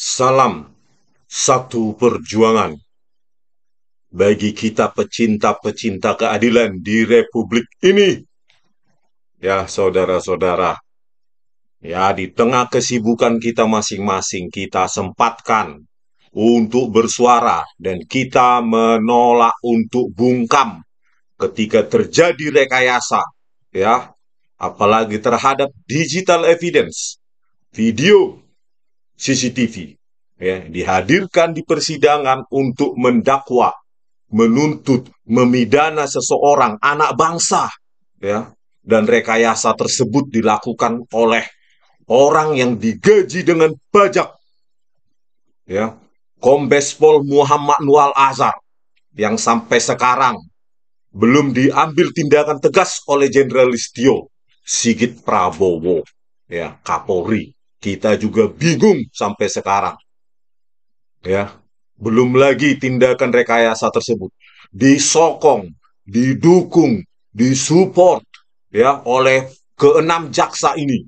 Salam satu perjuangan bagi kita pecinta-pecinta keadilan di Republik ini. Ya, saudara-saudara, ya di tengah kesibukan kita masing-masing, kita sempatkan untuk bersuara dan kita menolak untuk bungkam ketika terjadi rekayasa, ya, apalagi terhadap digital evidence, video CCTV, ya, dihadirkan di persidangan untuk mendakwa, menuntut, memidana seseorang, anak bangsa, ya, dan rekayasa tersebut dilakukan oleh orang yang digaji dengan pajak, ya, Kombes Pol Muhammad Nual Azhar, yang sampai sekarang belum diambil tindakan tegas oleh Jenderal Listio Sigit Prabowo, ya, Kapolri. Kita juga bingung sampai sekarang, ya. Belum lagi tindakan rekayasa tersebut disokong, didukung, disupport, ya, oleh keenam jaksa ini: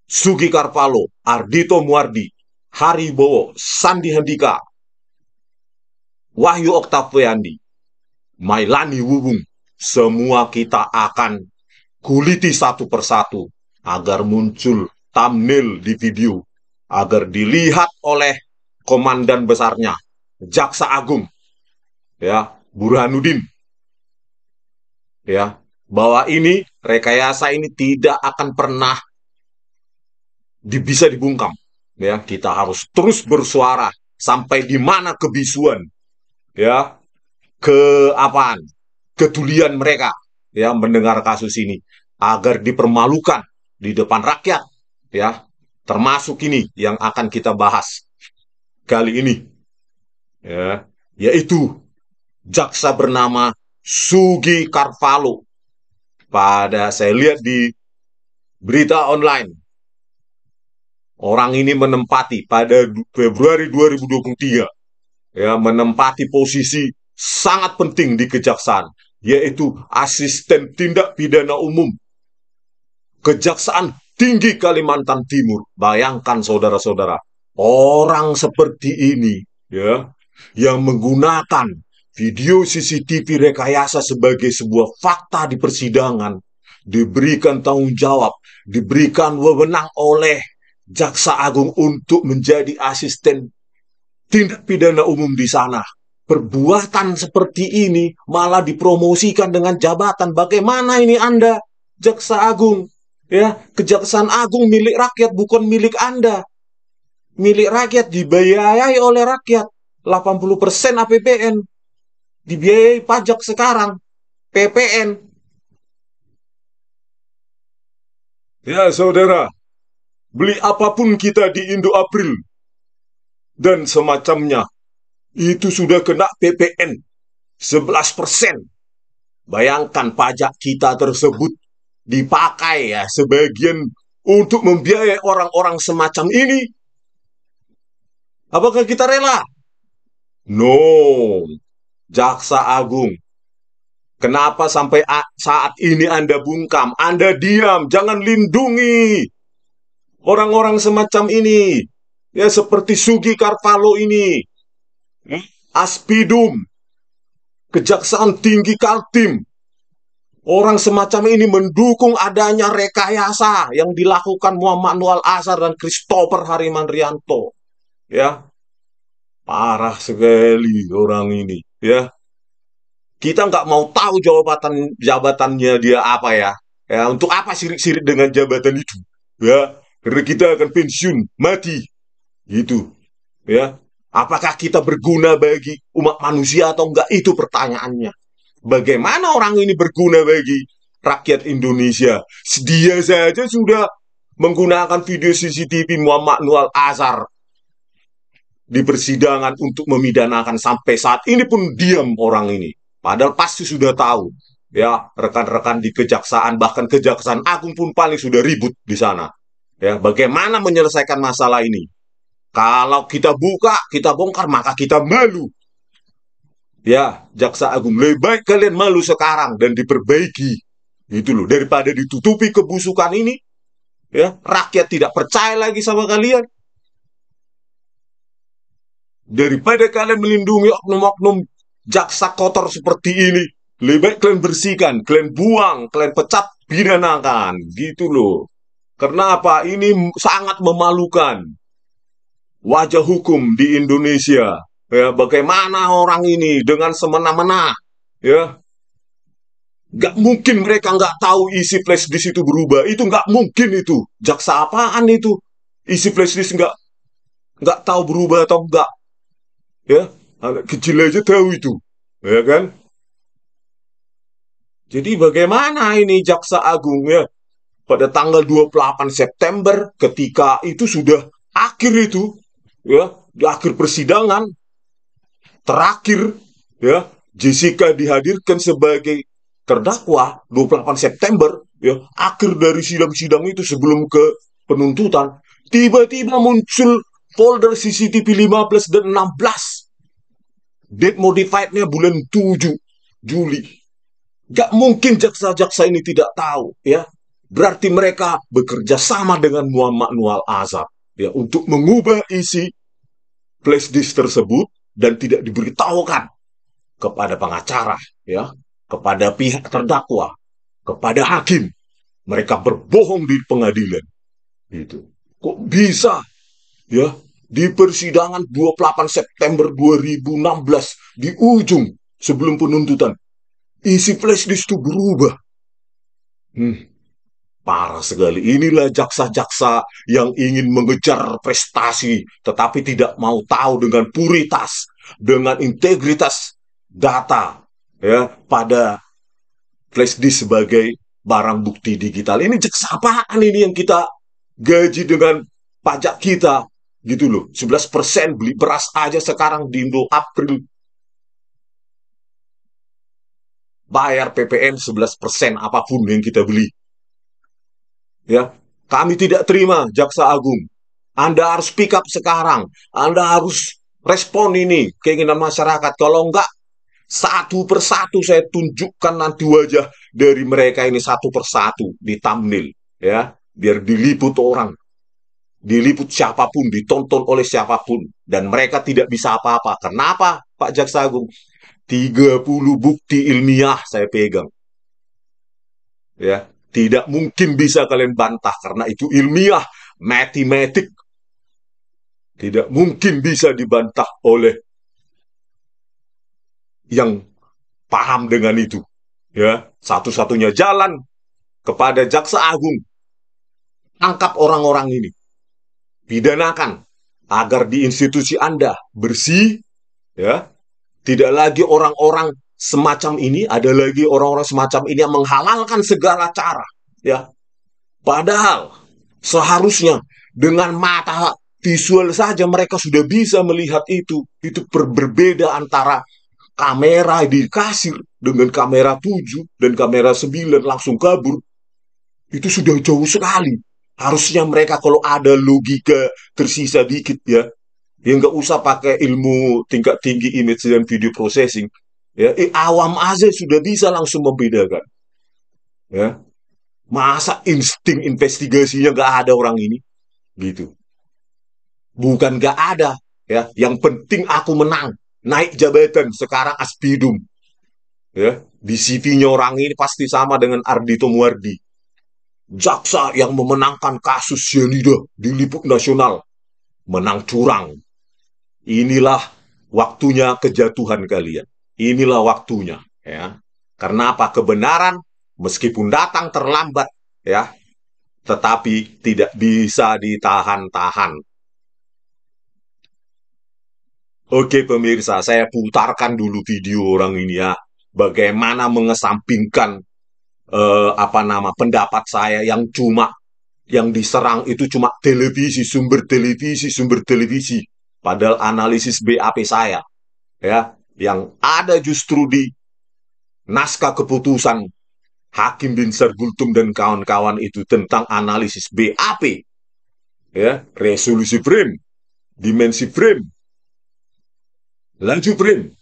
Sugi Karpalo, Ardito Muardi, Haribowo, Sandi Handika, Wahyu Oktaviandi, Mailani Wubung. Semua kita akan kuliti satu persatu agar muncul thumbnail di video, agar dilihat oleh komandan besarnya, Jaksa Agung, ya, Burhanuddin, ya, bahwa ini rekayasa ini tidak akan pernah bisa dibungkam, ya. Kita harus terus bersuara sampai di mana kebisuan, ya, keapaan, ketulian mereka, ya, mendengar kasus ini agar dipermalukan di depan rakyat, ya. Termasuk ini yang akan kita bahas kali ini, ya, yaitu jaksa bernama Sugi Karvalo. Pada saya lihat di berita online, orang ini menempati pada Februari 2023, ya, menempati posisi sangat penting di kejaksaan, yaitu asisten tindak pidana umum Kejaksaan Tinggi Kalimantan Timur. Bayangkan saudara-saudara, orang seperti ini, ya, yang menggunakan video CCTV rekayasa sebagai sebuah fakta di persidangan, diberikan tanggung jawab, diberikan wewenang oleh Jaksa Agung untuk menjadi asisten tindak pidana umum di sana. Perbuatan seperti ini malah dipromosikan dengan jabatan. Bagaimana ini Anda, Jaksa Agung? Ya, Kejaksaan Agung milik rakyat, bukan milik Anda. Milik rakyat, dibiayai oleh rakyat. 80% APBN dibiayai pajak sekarang, PPN. Ya, saudara, beli apapun kita di Indo April dan semacamnya, itu sudah kena PPN 11%. Bayangkan pajak kita tersebut dipakai, ya, sebagian untuk membiayai orang-orang semacam ini. Apakah kita rela? No, Jaksa Agung. Kenapa sampai saat ini Anda bungkam? Anda diam, jangan lindungi orang-orang semacam ini. Ya, seperti Sugi Karvalo ini, Aspidum, Kejaksaan Tinggi Kaltim. Orang semacam ini mendukung adanya rekayasa yang dilakukan Muhammad Nual Azhar dan Christopher Harimandrianto. Ya, parah sekali orang ini. Ya, kita nggak mau tahu jabatannya dia apa, ya. Ya, untuk apa sirik-sirik dengan jabatan itu? Ya, karena kita akan pensiun, mati, gitu. Ya, apakah kita berguna bagi umat manusia atau enggak? Itu pertanyaannya. Bagaimana orang ini berguna bagi rakyat Indonesia? Dia saja sudah menggunakan video CCTV Muhammad Nual Azhar di persidangan untuk memidanakan. Sampai saat ini pun diam orang ini. Padahal pasti sudah tahu, ya, rekan-rekan di kejaksaan, bahkan Kejaksaan Agung pun paling sudah ribut di sana. Ya, bagaimana menyelesaikan masalah ini? Kalau kita buka, kita bongkar, maka kita malu. Ya, Jaksa Agung, lebih baik kalian malu sekarang dan diperbaiki. Itu loh, daripada ditutupi kebusukan ini, ya, rakyat tidak percaya lagi sama kalian. Daripada kalian melindungi oknum-oknum jaksa kotor seperti ini, lebih baik kalian bersihkan, kalian buang, kalian pecat, pidanakan, gitu loh. Karena apa? Ini sangat memalukan wajah hukum di Indonesia. Ya, bagaimana orang ini dengan semena-mena, ya, nggak mungkin mereka nggak tahu isi flash disk itu berubah. Itu nggak mungkin itu. Jaksa apaan itu? Isi flash disk nggak tahu berubah atau nggak, ya. Anak kecil aja tahu itu, ya kan? Jadi bagaimana ini Jaksa Agung, ya? Pada tanggal 28 September ketika itu sudah akhir itu, ya, di akhir persidangan terakhir, ya, Jessica dihadirkan sebagai terdakwa 28 September, ya, akhir dari sidang-sidang itu sebelum ke penuntutan, tiba-tiba muncul folder CCTV 15 dan 16. Date modified-nya bulan 7 Juli. Gak mungkin jaksa-jaksa ini tidak tahu, ya. Berarti mereka bekerja sama dengan Muhammad Nual Azhar, ya, untuk mengubah isi flash disk tersebut dan tidak diberitahukan kepada pengacara, ya, kepada pihak terdakwa, kepada hakim. Mereka berbohong di pengadilan. Gitu. Kok bisa, ya, di persidangan 28 September 2016 di ujung sebelum penuntutan isi flash disk itu berubah. Hmm, Parah sekali. Inilah jaksa-jaksa yang ingin mengejar prestasi, tetapi tidak mau tahu dengan puritas, dengan integritas data, ya, pada flash disk sebagai barang bukti digital. Ini jaksa apaan ini yang kita gaji dengan pajak kita, gitu loh. 11% beli beras aja sekarang di Indo April bayar PPN 11% apapun yang kita beli. Ya, kami tidak terima Jaksa Agung. Anda harus pick up sekarang. Anda harus respon ini keinginan masyarakat. Kalau enggak, satu persatu saya tunjukkan nanti wajah dari mereka ini satu persatu di thumbnail, ya, biar diliput orang, diliput siapapun, ditonton oleh siapapun, dan mereka tidak bisa apa-apa. Kenapa, Pak Jaksa Agung? 30 bukti ilmiah saya pegang, ya. Tidak mungkin bisa kalian bantah karena itu ilmiah, matematik. Tidak mungkin bisa dibantah oleh yang paham dengan itu. Ya, satu-satunya jalan kepada Jaksa Agung, tangkap orang-orang ini, pidanakan agar di institusi Anda bersih, ya. Tidak lagi orang-orang semacam ini, ada lagi orang-orang semacam ini yang menghalalkan segala cara, ya. Padahal seharusnya dengan mata visual saja mereka sudah bisa melihat itu. Itu berbeda antara kamera di kasir dengan kamera 7 dan kamera 9 langsung kabur. Itu sudah jauh sekali. Harusnya mereka kalau ada logika tersisa dikit, ya nggak usah pakai ilmu tingkat tinggi image dan video processing. Ya, awam aja sudah bisa langsung membedakan. Ya, masa insting investigasinya nggak ada orang ini, gitu. Bukan nggak ada, ya. Yang penting aku menang, naik jabatan, sekarang aspidum. Ya, di CV-nya orang ini pasti sama dengan Ardhito Muardi. Jaksa yang memenangkan kasus cyanida di liput nasional, menang curang. Inilah waktunya kejatuhan kalian. Inilah waktunya, ya. Karena apa? Kebenaran meskipun datang terlambat, ya, tetapi tidak bisa ditahan-tahan. Oke pemirsa, saya putarkan dulu video orang ini, ya. Bagaimana mengesampingkan pendapat saya yang diserang itu cuma televisi, sumber televisi. Padahal analisis BAP saya, ya, yang ada justru di naskah keputusan Hakim bin Sargultum dan kawan-kawan itu tentang analisis BAP, ya, resolusi frame, dimensi frame, laju frame,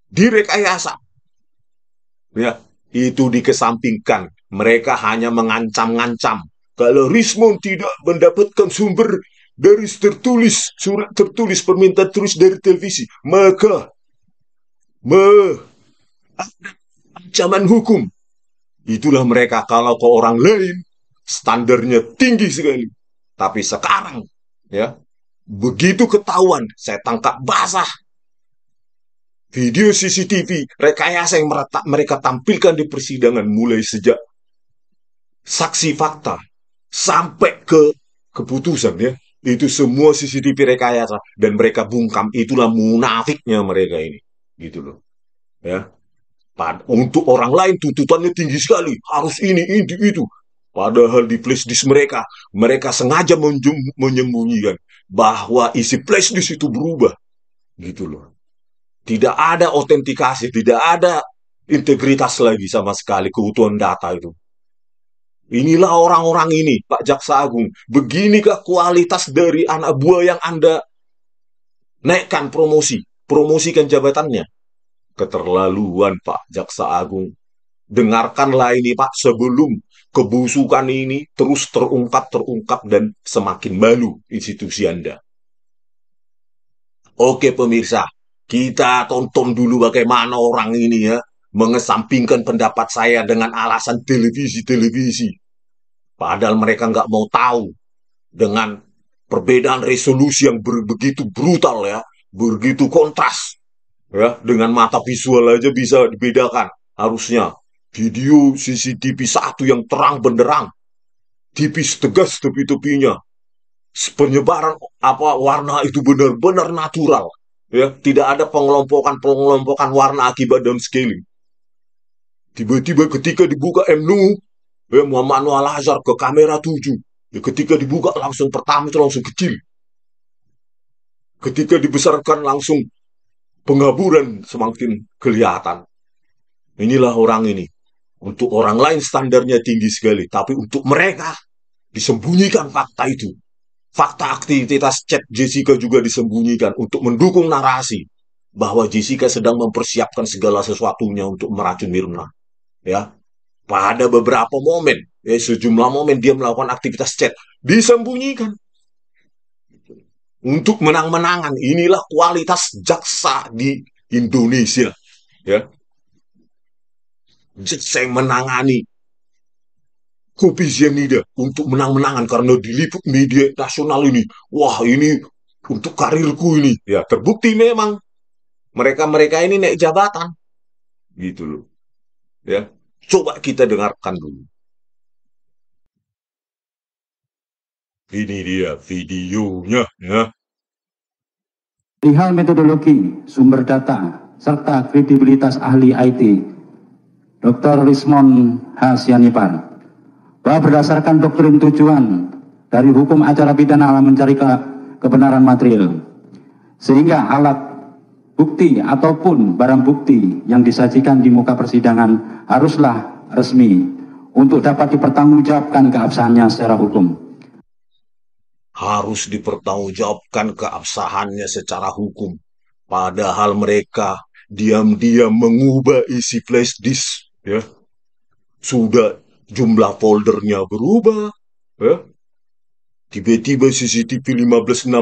direkayasa, ya, itu dikesampingkan. Mereka hanya mengancam-ngancam. Kalau Rismon tidak mendapatkan sumber dari tertulis, surat tertulis, permintaan tulis dari televisi, maka ancaman hukum. Itulah mereka. Kalau ke orang lain, standarnya tinggi sekali. Tapi sekarang, ya, begitu ketahuan, saya tangkap basah video CCTV rekayasa yang mereka tampilkan di persidangan mulai sejak saksi fakta sampai ke keputusan, ya, itu semua CCTV rekayasa dan mereka bungkam. Itulah munafiknya mereka ini, gitu loh, ya. Untuk orang lain tuntutannya tinggi sekali, harus ini itu. Padahal di flash disk mereka, mereka sengaja menyembunyikan bahwa isi flash disk itu berubah, gitu loh. Tidak ada autentikasi, tidak ada integritas lagi sama sekali, keutuhan data itu. Inilah orang-orang ini, Pak Jaksa Agung. Beginikah kualitas dari anak buah yang Anda naikkan promosikan jabatannya? Keterlaluan, Pak Jaksa Agung. Dengarkanlah ini, Pak, sebelum kebusukan ini terus terungkap, dan semakin malu institusi Anda. Oke, pemirsa, kita tonton dulu bagaimana orang ini, ya, mengesampingkan pendapat saya dengan alasan televisi. Padahal mereka nggak mau tahu dengan perbedaan resolusi yang begitu brutal, ya, begitu kontras, ya, dengan mata visual aja bisa dibedakan. Harusnya video CCTV satu yang terang benderang, tipis tegas tepi-tepinya, penyebaran warna itu benar-benar natural, ya, tidak ada pengelompokan warna akibat downscaling. Tiba-tiba ketika dibuka MNU, ya, Muhammad Anwar Al-Azhar ke kamera 7, ya, ketika dibuka langsung pertama itu langsung kecil, ketika dibesarkan langsung penghaburan semakin kelihatan. Inilah orang ini. Untuk orang lain standarnya tinggi sekali, tapi untuk mereka disembunyikan fakta itu. Fakta aktivitas chat Jessica juga disembunyikan untuk mendukung narasi bahwa Jessica sedang mempersiapkan segala sesuatunya untuk meracun Mirna. Ya, pada beberapa momen, ya, sejumlah momen dia melakukan aktivitas chat disembunyikan untuk menang-menangan. Inilah kualitas jaksa di Indonesia, ya. Jaksa yang menangani kopi cyanida untuk menang-menangan karena diliput media nasional ini. Wah, ini untuk karirku ini. Ya, terbukti memang mereka-mereka ini naik jabatan. Gitu loh. Ya. Coba kita dengarkan dulu. Ini dia videonya, ya. Perihal metodologi, sumber data, serta kredibilitas ahli IT, Dr. Rismon H. Sianipar, bahwa berdasarkan doktrin tujuan dari hukum acara pidana mencari kebenaran material, sehingga alat bukti ataupun barang bukti yang disajikan di muka persidangan haruslah resmi untuk dapat dipertanggungjawabkan keabsahannya secara hukum. Harus dipertanggungjawabkan keabsahannya secara hukum. Padahal mereka diam-diam mengubah isi flash disk, ya. Sudah jumlah foldernya berubah, ya. Tiba-tiba CCTV 15-16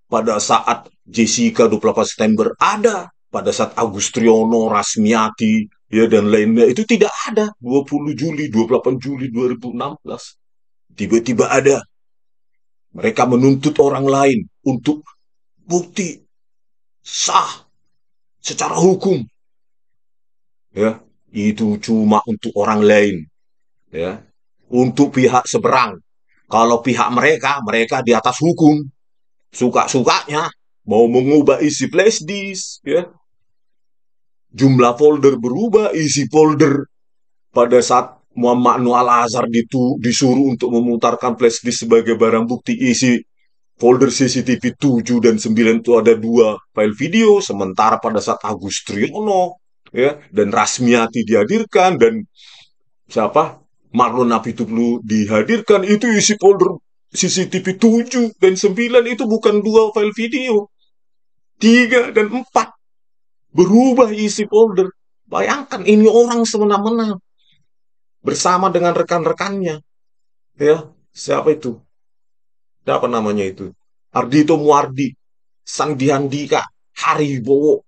pada saat Jessica 28 September ada, pada saat Agustriono, Rasmiati, ya, dan lainnya itu tidak ada. 20 Juli, 28 Juli 2016 tiba-tiba ada. Mereka menuntut orang lain untuk bukti sah secara hukum, ya. Itu cuma untuk orang lain, ya. Untuk pihak seberang, kalau pihak mereka di atas hukum, suka-sukanya mau mengubah isi flash disk, ya. Jumlah folder berubah, isi folder pada saat Muhammad Anwar Al-Azhar disuruh untuk memutarkan flash disk sebagai barang bukti, isi folder CCTV 7 dan 9 itu ada 2 file video, sementara pada saat Agus Triyono, ya, dan Rasmiati dihadirkan dan siapa? Marlon Napitupulu dihadirkan, itu isi folder CCTV 7 dan 9 itu bukan 2 file video. 3 dan 4 berubah isi folder. Bayangkan ini orang semena-mena bersama dengan rekan-rekannya, ya. Siapa itu? Apa namanya itu? Ardhito Muardi, Sangdihandika, Haribowo,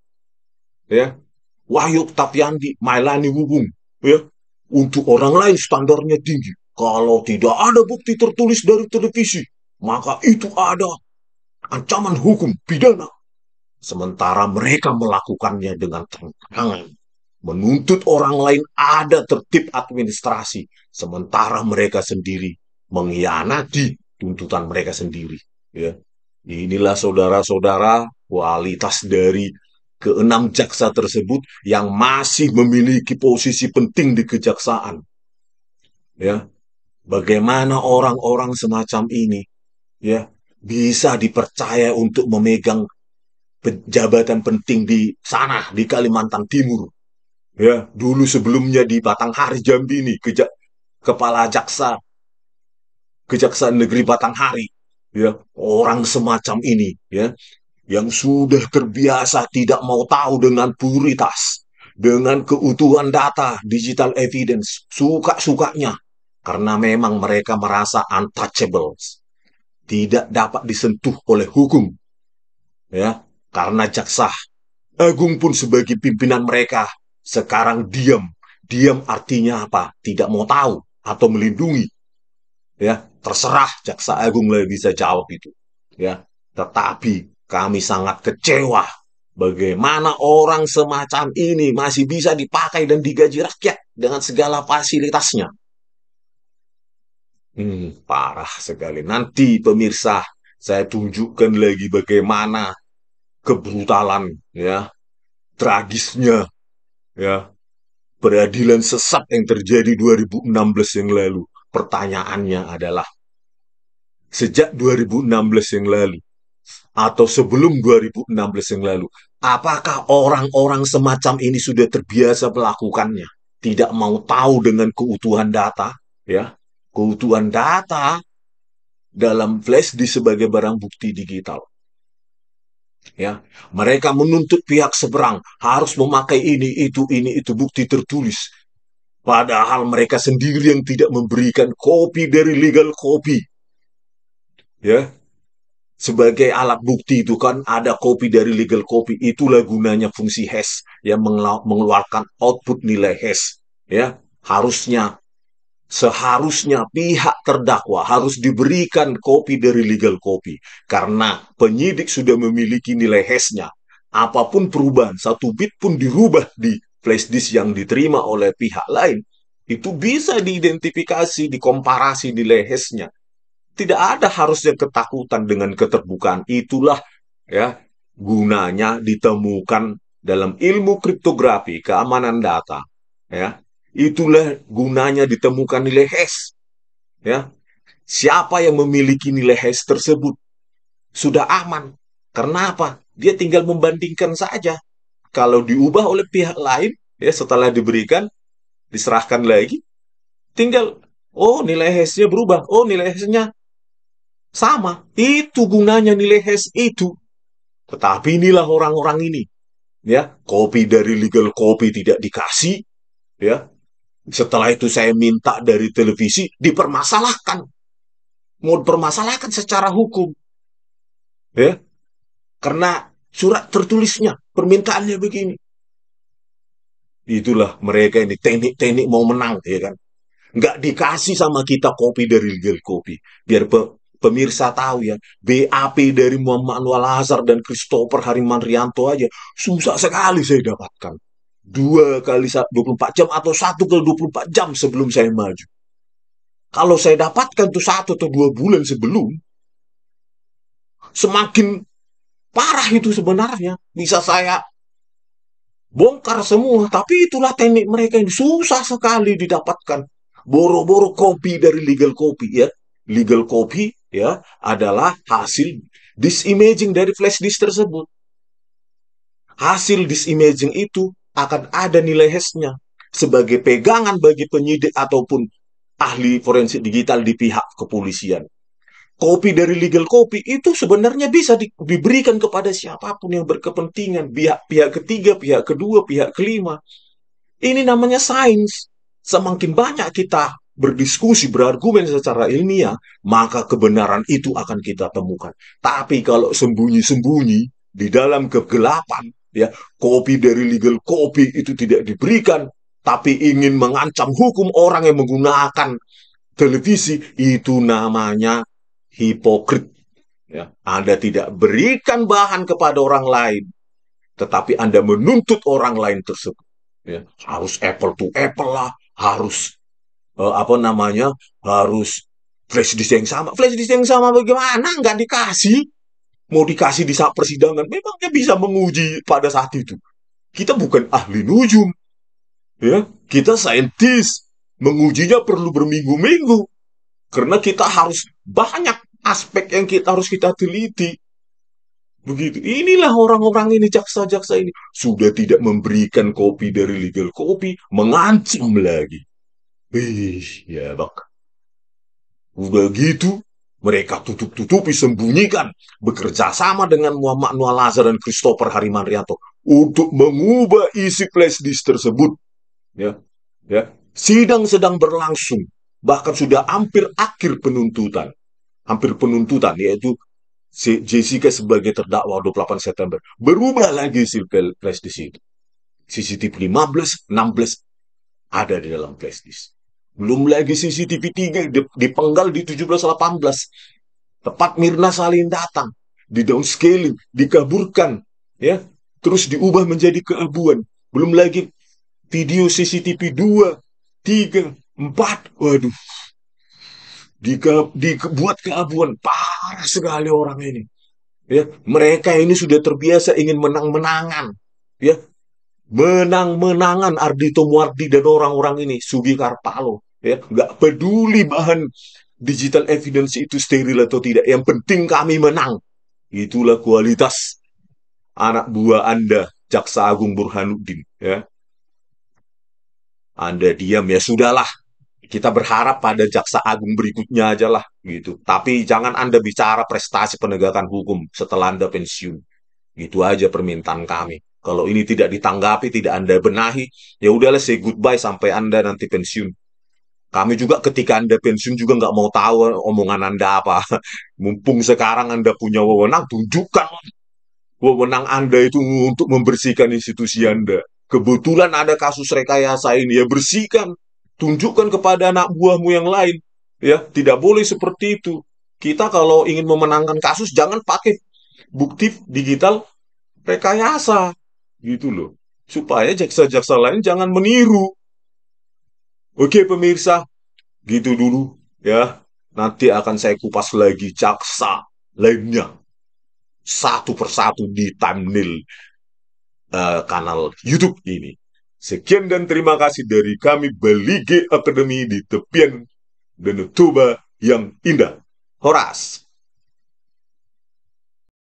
ya, Wahyu Tapiandi, Mailani Wubung, ya. Untuk orang lain standarnya tinggi. Kalau tidak ada bukti tertulis dari televisi, maka itu ada ancaman hukum pidana. Sementara mereka melakukannya dengan terang-terangan. Menuntut orang lain ada tertib administrasi, sementara mereka sendiri mengkhianati tuntutan mereka sendiri. Ya. Inilah saudara-saudara kualitas dari keenam jaksa tersebut yang masih memiliki posisi penting di kejaksaan. Ya, bagaimana orang-orang semacam ini, ya, bisa dipercaya untuk memegang jabatan penting di sana di Kalimantan Timur. Ya, dulu sebelumnya di Batanghari Jambi ini, kepala Kejaksaan Negeri Batanghari, ya, orang semacam ini, ya, yang sudah terbiasa tidak mau tahu dengan puritas, dengan keutuhan data, digital evidence, suka-sukanya, karena memang mereka merasa untouchable, tidak dapat disentuh oleh hukum, ya, karena jaksa agung pun sebagai pimpinan mereka sekarang diam. Diam artinya apa? Tidak mau tahu atau melindungi. Ya, terserah jaksa agung lah bisa jawab itu. Ya, tetapi kami sangat kecewa bagaimana orang semacam ini masih bisa dipakai dan digaji rakyat dengan segala fasilitasnya. Parah sekali. Nanti pemirsa, saya tunjukkan lagi bagaimana kebrutalan, ya, tragisnya, ya, peradilan sesat yang terjadi 2016 yang lalu. Pertanyaannya adalah, sejak 2016 yang lalu, atau sebelum 2016 yang lalu, apakah orang-orang semacam ini sudah terbiasa melakukannya? Tidak mau tahu dengan keutuhan data, ya, keutuhan data dalam flash disk sebagai barang bukti digital. Ya, mereka menuntut pihak seberang harus memakai ini itu bukti tertulis. Padahal mereka sendiri yang tidak memberikan kopi dari legal copy. Ya, sebagai alat bukti itu kan ada kopi dari legal copy. Itulah gunanya fungsi hash yang mengeluarkan output nilai hash. Ya, seharusnya pihak terdakwa harus diberikan kopi dari legal copy karena penyidik sudah memiliki nilai hashnya. Apapun perubahan, satu bit pun dirubah di flash disk yang diterima oleh pihak lain, itu bisa diidentifikasi, dikomparasi nilai hashnya. Tidak ada harusnya ketakutan dengan keterbukaan. Itulah, ya, gunanya ditemukan dalam ilmu kriptografi, keamanan data. Ya, itulah gunanya ditemukan nilai hash. Ya, siapa yang memiliki nilai hash tersebut sudah aman. Karena apa? Dia tinggal membandingkan saja. Kalau diubah oleh pihak lain, ya, setelah diberikan, diserahkan lagi, tinggal, oh, nilai hashnya berubah, oh, nilai hashnya sama. Itu gunanya nilai hash itu. Tetapi inilah orang-orang ini, ya, kopi dari legal copy tidak dikasih, ya. Setelah itu saya minta dari televisi dipermasalahkan, mau dipermasalahkan secara hukum, ya, karena surat tertulisnya permintaannya begini. Itulah mereka ini teknik-teknik mau menang, ya kan. Nggak dikasih sama kita kopi dari legal copy, biar pemirsa tahu, ya, BAP dari Muhammad Anwar Azhar dan Christopher Harimanrianto aja susah sekali saya dapatkan. 2 kali 24 jam atau 1 kali 24 jam sebelum saya maju. Kalau saya dapatkan tuh 1 atau 2 bulan sebelum, semakin parah itu sebenarnya. Bisa saya bongkar semua, tapi itulah teknik mereka yang susah sekali didapatkan. Boro-boro kopi dari legal copy, ya. Legal copy, ya, adalah hasil disimaging dari flash disk tersebut. Hasil disimaging itu akan ada nilai hashnya sebagai pegangan bagi penyidik ataupun ahli forensik digital di pihak kepolisian. Kopi dari legal copy itu sebenarnya bisa diberikan kepada siapapun yang berkepentingan, pihak ketiga, pihak kedua, pihak kelima. Ini namanya sains. Semakin banyak kita berdiskusi, berargumen secara ilmiah, maka kebenaran itu akan kita temukan. Tapi kalau sembunyi-sembunyi di dalam kegelapan, ya, kopi dari legal kopi itu tidak diberikan, tapi ingin mengancam hukum orang yang menggunakan televisi, itu namanya hipokrit. Ya. Anda tidak berikan bahan kepada orang lain, tetapi Anda menuntut orang lain tersebut. Ya. Harus apple to apple lah, harus apa namanya, harus flash disk yang sama. Flash disk yang sama bagaimana? Nggak dikasih. Mau dikasih di saat persidangan, memangnya bisa menguji pada saat itu. Kita bukan ahli nujum, ya. Kita saintis. Mengujinya perlu berminggu-minggu. Karena kita harus banyak aspek yang kita teliti. Begitu. Inilah orang-orang ini, jaksa-jaksa ini. Sudah tidak memberikan kopi dari legal kopi, mengancam lagi. Ya bak. Udah gitu, mereka tutup-tutupi, sembunyikan. Bekerja sama dengan Muhammad Noah Lazar dan Christopher Harimandrianto untuk mengubah isi flash disk tersebut. Ya, ya. Sidang sedang berlangsung. Bahkan sudah hampir akhir penuntutan. Hampir penuntutan, yaitu Jessica sebagai terdakwa 28 September. Berubah lagi isi flash disk itu. CCTV 15, 16 ada di dalam flash disk. Belum lagi CCTV 3 dipenggal di 17-18. Tepat Mirna Salihin datang, di downscaling, dikaburkan, ya, terus diubah menjadi keabuan. Belum lagi video CCTV 2, 3, 4, waduh, dibuat keabuan. Parah sekali orang ini. Ya, mereka ini sudah terbiasa ingin menang-menangan. Ya, menang-menangan Ardhito Muardi dan orang-orang ini, Sugi Karpalo, ya, nggak peduli bahan digital evidence itu steril atau tidak, yang penting kami menang. Itulah kualitas anak buah Anda, Jaksa Agung Burhanuddin, ya. Anda diam, ya sudahlah, kita berharap pada Jaksa Agung berikutnya aja lah, gitu. Tapi jangan Anda bicara prestasi penegakan hukum setelah Anda pensiun. Gitu aja permintaan kami. Kalau ini tidak ditanggapi, tidak Anda benahi, ya udahlah, say goodbye sampai Anda nanti pensiun. Kami juga ketika Anda pensiun juga nggak mau tahu omongan Anda apa. Mumpung sekarang Anda punya wewenang, tunjukkan wewenang Anda itu untuk membersihkan institusi Anda. Kebetulan ada kasus rekayasa ini, ya bersihkan. Tunjukkan kepada anak buahmu yang lain. Ya, tidak boleh seperti itu. Kita kalau ingin memenangkan kasus, jangan pakai bukti digital rekayasa gitu loh, supaya jaksa-jaksa lain jangan meniru. Oke pemirsa, gitu dulu ya, nanti akan saya kupas lagi jaksa lainnya satu persatu di thumbnail kanal YouTube ini. Sekian dan terima kasih dari kami Balige Academy di tepian Danau Toba yang indah. Horas.